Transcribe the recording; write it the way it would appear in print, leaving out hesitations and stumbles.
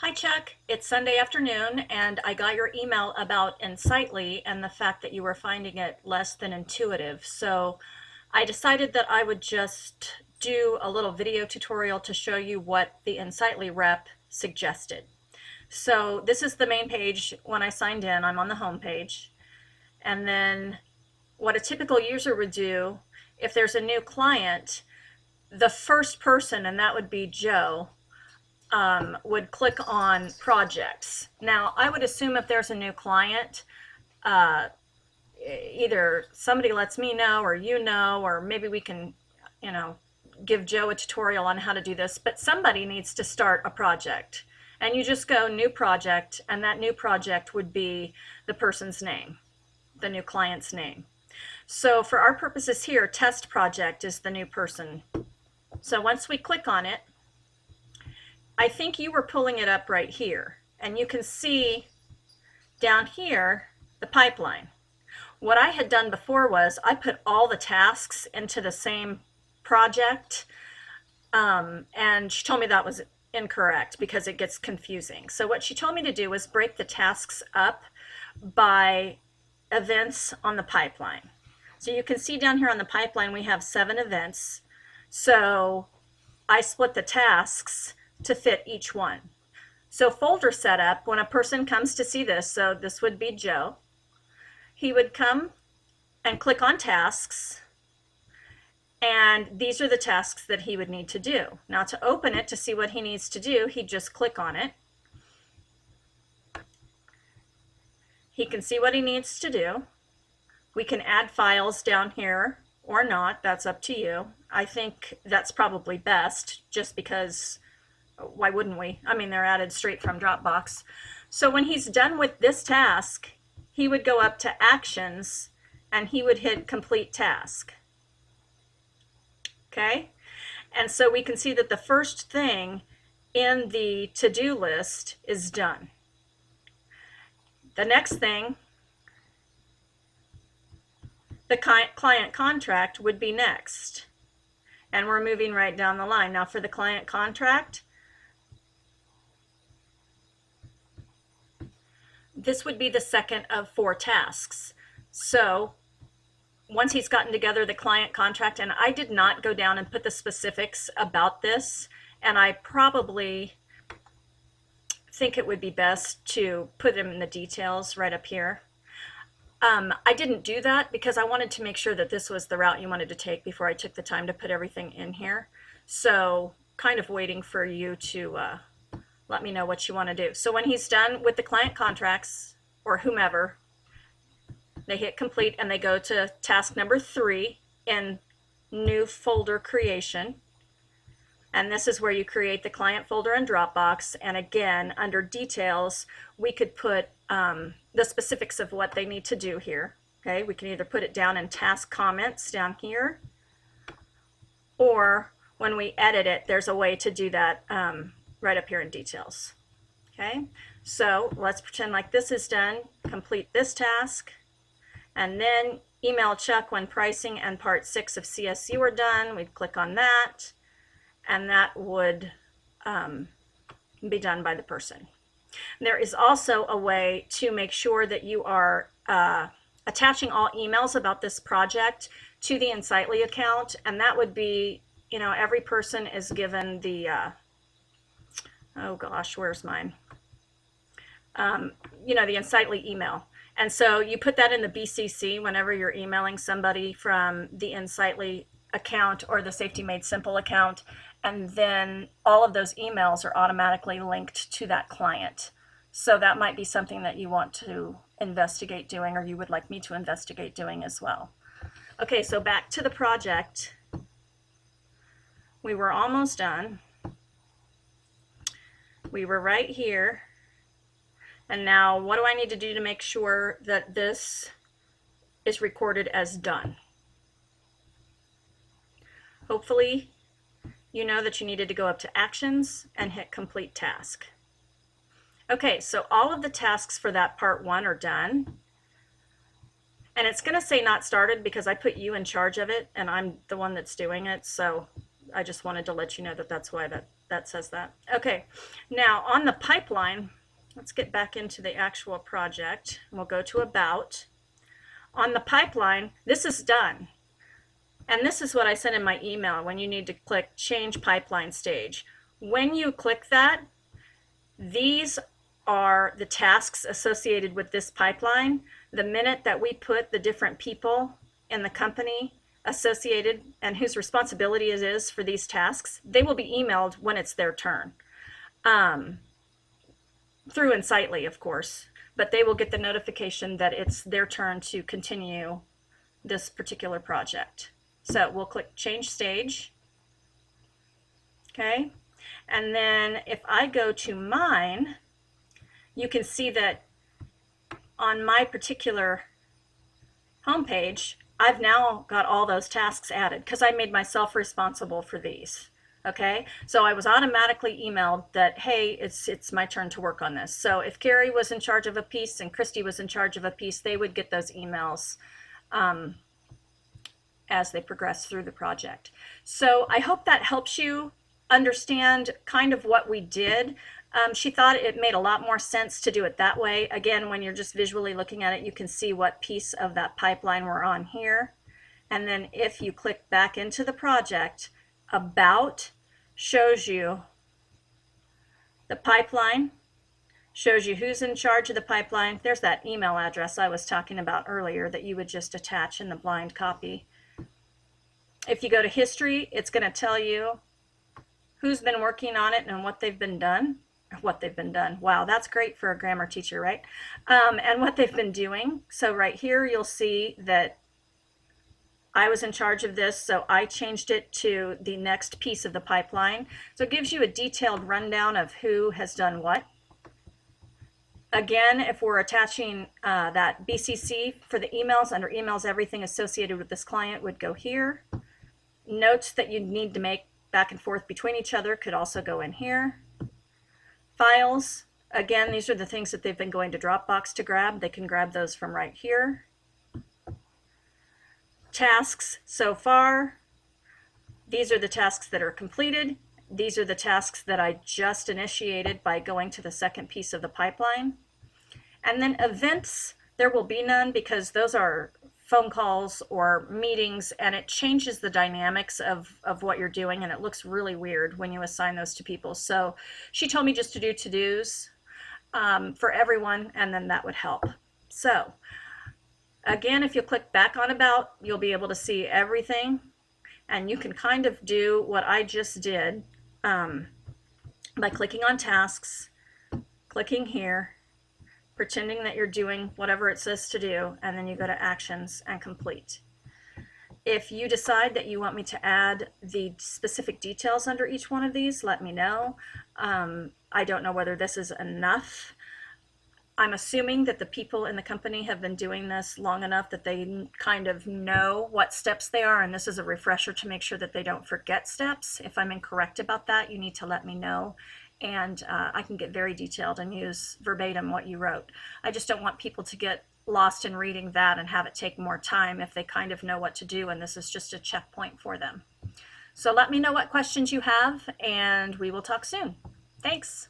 Hi Chuck, it's Sunday afternoon and I got your email about Insightly and the fact that you were finding it less than intuitive. So I decided that I would just do a little video tutorial to show you what the Insightly rep suggested. So this is the main page. When I signed in, I'm on the home page. And then what a typical user would do, if there's a new client, the first person, and that would be Joe, would click on projects. Now, I would assume if there's a new client, either somebody lets me know or you know, or maybe we can, give Joe a tutorial on how to do this, but somebody needs to start a project. And you just go new project, and that new project would be the person's name, the new client's name. So for our purposes here, test project is the new person. So once we click on it, I think you were pulling it up right here, and you can see down here the pipeline. What I had done before was I put all the tasks into the same project, and she told me that was incorrect because it gets confusing. So what she told me to do was break the tasks up by events on the pipeline. So you can see down here on the pipeline we have 7 events. So I split the tasks to fit each one. So folder setup, when a person comes to see this, so this would be Joe, he would come and click on tasks, and these are the tasks that he would need to do. Now to open it to see what he needs to do, he'd just click on it. He can see what he needs to do. We can add files down here or not, that's up to you. I think that's probably best, just because why wouldn't we? I mean, they're added straight from Dropbox. So when he's done with this task, he would go up to actions and he would hit complete task. Okay? And so we can see that the first thing in the to-do list is done. The next thing, the client contract, would be next. And we're moving right down the line. Now for the client contract, this would be the second of 4 tasks. So once he's gotten together the client contract, and I did not go down and put the specifics about this, and I probably think it would be best to put them in the details right up here. I didn't do that because I wanted to make sure that this was the route you wanted to take before I took the time to put everything in here. So kind of waiting for you to let me know what you want to do. So when he's done with the client contracts, or whomever, they hit complete and they go to task number 3 in new folder creation. And this is where you create the client folder in Dropbox. And again, under details, we could put the specifics of what they need to do here. Okay, we can either put it down in task comments down here, or when we edit it, there's a way to do that right up here in details. Okay, so let's pretend like this is done. Complete this task, and then email Chuck when pricing and part 6 of CSU are done. We'd click on that, and that would be done by the person. There is also a way to make sure that you are attaching all emails about this project to the Insightly account, and that would be, every person is given the oh gosh, where's mine? The Insightly email. And so you put that in the BCC whenever you're emailing somebody from the Insightly account or the Safety Made Simple account, and then all of those emails are automatically linked to that client. So that might be something that you want to investigate doing, or you would like me to investigate doing as well. Okay, so back to the project. We were almost done. We were right here. And now what do I need to do to make sure that this is recorded as done? Hopefully you know that you needed to go up to actions and hit complete task. Okay, so all of the tasks for that part 1 are done. And it's going to say not started because I put you in charge of it and I'm the one that's doing it. So I just wanted to let you know that that's why that that says that. Okay, now on the pipeline, let's get back into the actual project. We'll go to About. On the pipeline, this is done. And this is what I sent in my email when you need to click Change Pipeline Stage. When you click that, these are the tasks associated with this pipeline. The minute that we put the different people in the company associated and whose responsibility it is for these tasks, they will be emailed when it's their turn. Through Insightly, of course, but they will get the notification that it's their turn to continue this particular project. So we'll click Change Stage. Okay, and then if I go to mine, you can see that on my particular homepage, I've now got all those tasks added because I made myself responsible for these. Okay, so I was automatically emailed that, hey, it's my turn to work on this. So if Carrie was in charge of a piece and Christy was in charge of a piece, they would get those emails as they progress through the project. So I hope that helps you understand kind of what we did. She thought it made a lot more sense to do it that way. Again, when you're just visually looking at it, you can see what piece of that pipeline we're on here. And then if you click back into the project, About shows you the pipeline, shows you who's in charge of the pipeline. There's that email address I was talking about earlier that you would just attach in the blind copy. If you go to history, it's going to tell you who's been working on it and what they've been done. Wow, that's great for a grammar teacher, right? And what they've been doing. So right here, you'll see that I was in charge of this, so I changed it to the next piece of the pipeline. So it gives you a detailed rundown of who has done what. Again, if we're attaching that BCC for the emails, under emails, everything associated with this client would go here. Notes that you need to make back and forth between each other could also go in here. Files, again, these are the things that they've been going to Dropbox to grab. They can grab those from right here. Tasks so far, these are the tasks that are completed. These are the tasks that I just initiated by going to the second piece of the pipeline. And then events, there will be none because those are phone calls or meetings, and it changes the dynamics of what you're doing, and it looks really weird when you assign those to people. So she told me just to do to-dos for everyone, and then that would help. So again, if you click back on About, you'll be able to see everything, and you can kind of do what I just did by clicking on tasks, clicking here, pretending that you're doing whatever it says to do, and then you go to actions and complete. If you decide that you want me to add the specific details under each one of these, let me know. I don't know whether this is enough. I'm assuming that the people in the company have been doing this long enough that they kind of know what steps they are, and this is a refresher to make sure that they don't forget steps. If I'm incorrect about that, you need to let me know, and I can get very detailed and use verbatim what you wrote. I just don't want people to get lost in reading that and have it take more time if they kind of know what to do, and this is just a checkpoint for them. So let me know what questions you have, and we will talk soon. Thanks.